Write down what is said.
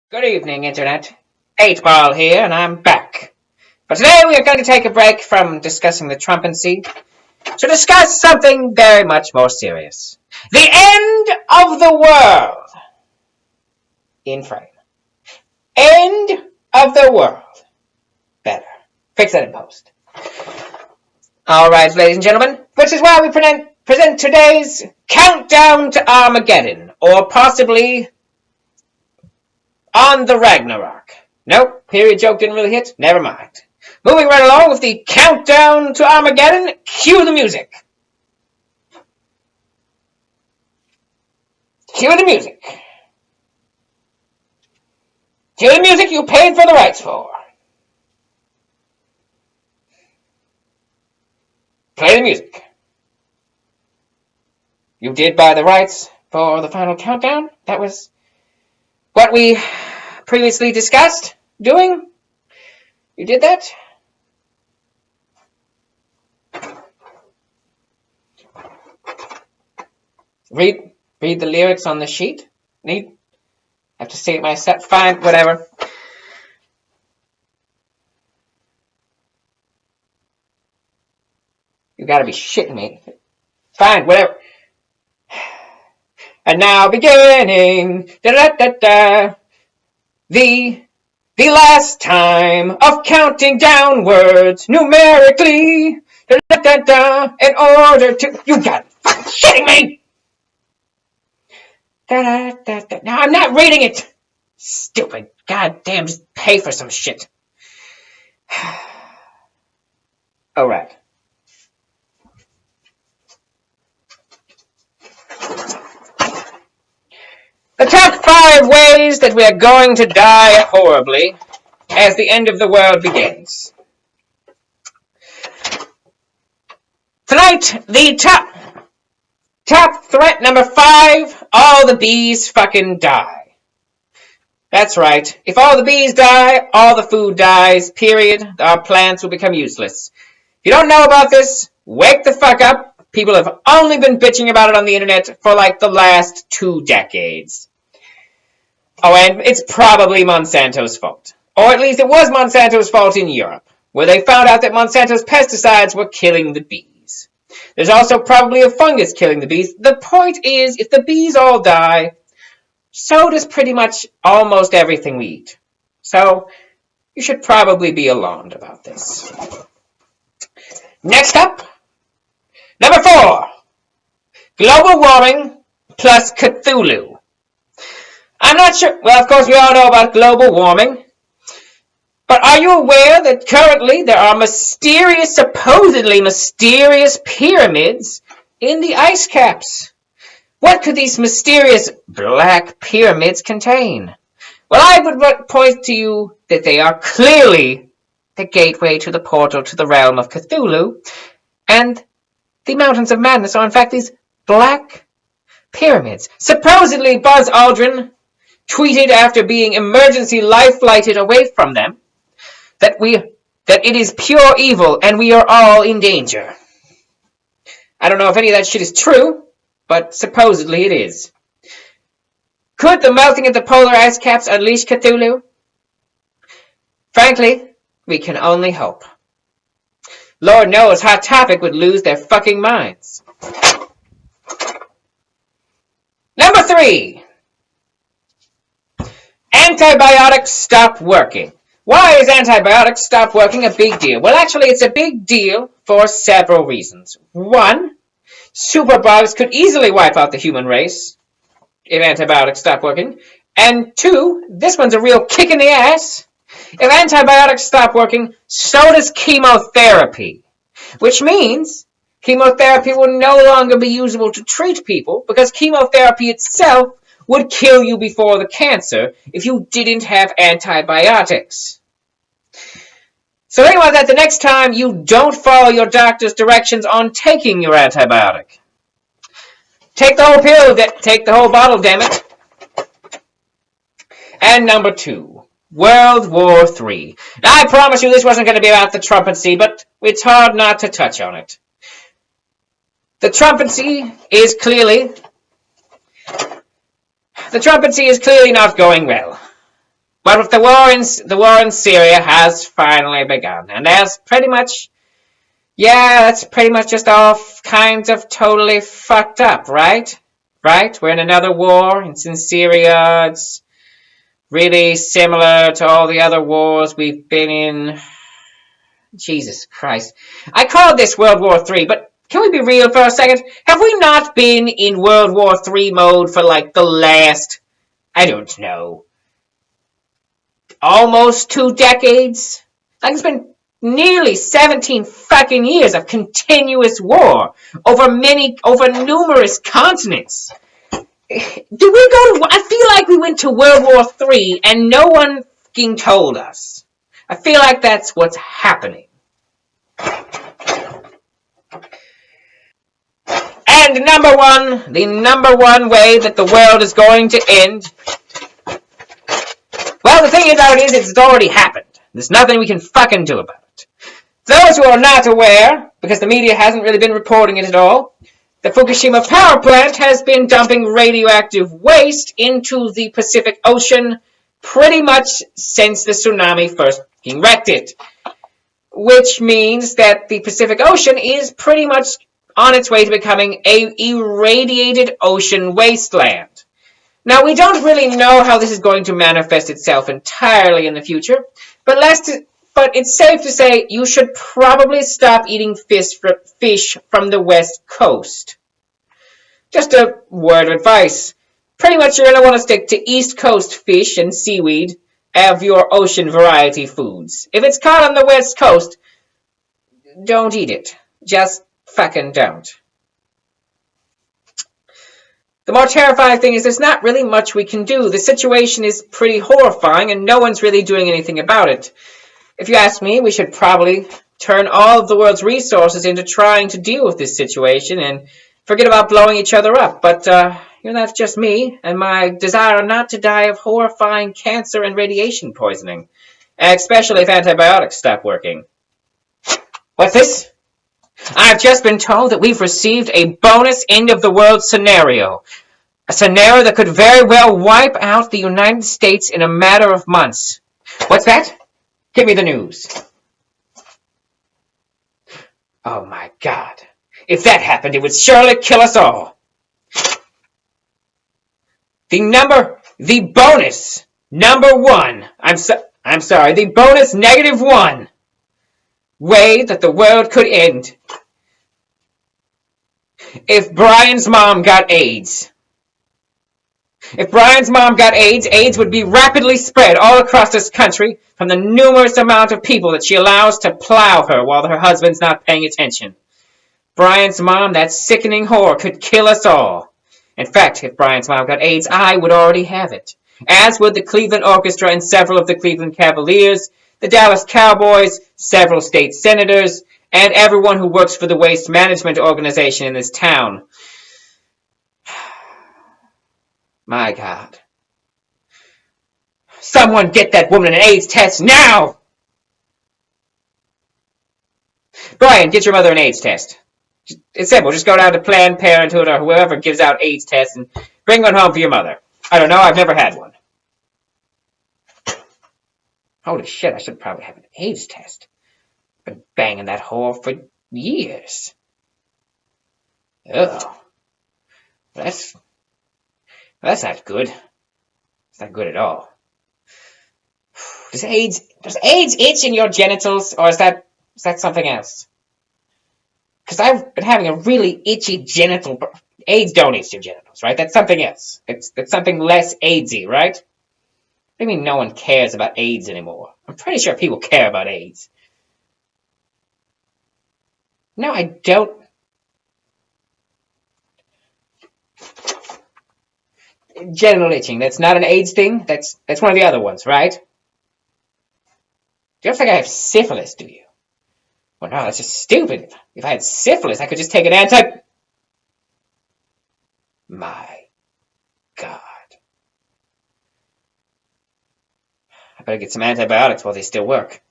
Good evening, Internet. 8-Ball here, and I'm back. But today we are going to take a break from discussing the Trumpancy to discuss something very much more serious. The end of the world. In frame. End of the world. Better. Fix that in post. Alright, ladies and gentlemen, which is why we present today's Countdown to Armageddon, or possibly On the Ragnarok. Nope, period joke didn't really hit. Never mind. Moving right along with the Countdown to Armageddon, cue the music. Cue the music. Cue the music you paid for the rights for. Play the music. You did buy the rights for the final countdown? That was what we previously discussed doing? You did that? Read the lyrics on the sheet? I have to say it myself. Fine, whatever. You gotta be shitting me. Fine, whatever. And now beginning, da-da-da-da, the last time of counting downwards numerically, da-da-da-da, in order to... You got fucking shitting me! Da-da-da-da. No, I'm not reading it! Stupid. Goddamn, just pay for some shit. Alright. The top 5 ways that we are going to die horribly as the end of the world begins. Tonight, the top threat number 5, all the bees fucking die. That's right. If all the bees die, all the food dies, period. Our plants will become useless. If you don't know about this, wake the fuck up. People have only been bitching about it on the internet for like the last 2 decades. Oh, and it's probably Monsanto's fault. Or at least it was Monsanto's fault in Europe, where they found out that Monsanto's pesticides were killing the bees. There's also probably a fungus killing the bees. The point is, if the bees all die, so does pretty much almost everything we eat. So, you should probably be alarmed about this. Next up, number 4, global warming plus Cthulhu. I'm not sure. Well, of course, we all know about global warming. But are you aware that currently there are supposedly mysterious pyramids in the ice caps? What could these mysterious black pyramids contain? Well, I would point to you that they are clearly the gateway to the portal to the realm of Cthulhu, and the Mountains of Madness are in fact these black pyramids. Supposedly Buzz Aldrin tweeted after being emergency life-flighted away from them that it is pure evil and we are all in danger. I don't know if any of that shit is true, but supposedly it is. Could the melting of the polar ice caps unleash Cthulhu? Frankly, we can only hope. Lord knows Hot Topic would lose their fucking minds. Number 3. Antibiotics stop working. Why is antibiotics stop working a big deal? Well, actually, it's a big deal for several reasons. 1, superbugs could easily wipe out the human race if antibiotics stop working. And 2, this one's a real kick in the ass. If antibiotics stop working, so does chemotherapy. Which means chemotherapy will no longer be usable to treat people because chemotherapy itself would kill you before the cancer if you didn't have antibiotics. So think about that the next time you don't follow your doctor's directions on taking your antibiotic. Take the whole pill, take the whole bottle, damn it. And number 2, World War III. Now, I promise you this wasn't going to be about the Trumpancy, but it's hard not to touch on it. The Trumpancy is clearly not going well. But the war in Syria has finally begun, and that's pretty much, that's pretty much just all kinds of totally fucked up, right? Right? We're in another war. It's in Syria. It's really similar to all the other wars we've been in. Jesus Christ. I called this World War III, but can we be real for a second? Have we not been in World War III mode for like the last, I don't know, almost 2 decades? Like it's been nearly 17 fucking years of continuous war over numerous continents. Did we go to, I feel like we went to World War III and no one fucking told us. I feel like that's what's happening. And the number one way that the world is going to end. Well, the thing about it is, it's already happened. There's nothing we can fucking do about it. Those who are not aware, because the media hasn't really been reporting it at all, the Fukushima power plant has been dumping radioactive waste into the Pacific Ocean pretty much since the tsunami first wrecked it. Which means that the Pacific Ocean is pretty much on its way to becoming an irradiated ocean wasteland. Now, we don't really know how this is going to manifest itself entirely in the future, but it's safe to say you should probably stop eating fish from the West Coast. Just a word of advice. Pretty much you're going to want to stick to East Coast fish and seaweed of your ocean variety foods. If it's caught on the West Coast, don't eat it. Just fucking don't. The more terrifying thing is there's not really much we can do. The situation is pretty horrifying and no one's really doing anything about it. If you ask me, we should probably turn all of the world's resources into trying to deal with this situation and forget about blowing each other up. But, that's just me and my desire not to die of horrifying cancer and radiation poisoning. Especially if antibiotics stop working. What's this? I've just been told that we've received a bonus end of the world scenario. A scenario that could very well wipe out the United States in a matter of months. What's that? Give me the news. Oh my God. If that happened, it would surely kill us all. The bonus number 1. I'm sorry, the bonus -1 way that the world could end. If Brian's mom got AIDS. If Brian's mom got AIDS, AIDS would be rapidly spread all across this country from the numerous amount of people that she allows to plow her while her husband's not paying attention. Brian's mom, that sickening whore, could kill us all. In fact, if Brian's mom got AIDS, I would already have it. As would the Cleveland Orchestra and several of the Cleveland Cavaliers, the Dallas Cowboys, several state senators, and everyone who works for the waste management organization in this town. My God. Someone get that woman an AIDS test now! Brian, get your mother an AIDS test. It's simple. Just go down to Planned Parenthood or whoever gives out AIDS tests and bring one home for your mother. I don't know. I've never had one. Holy shit, I should probably have an AIDS test. Been banging that whore for years. Ugh. That's not good. It's not good at all. Does AIDS itch in your genitals, or is that something else? Because I've been having a really itchy genital. AIDS don't itch your genitals, right? That's something else. It's something less AIDSy, right? What do you mean no one cares about AIDS anymore? I'm pretty sure people care about AIDS. No, I don't. Genital itching, that's not an AIDS thing? That's one of the other ones, right? You don't think I have syphilis, do you? Well, no, that's just stupid. If I had syphilis, I could just take an My God. I better get some antibiotics while they still work.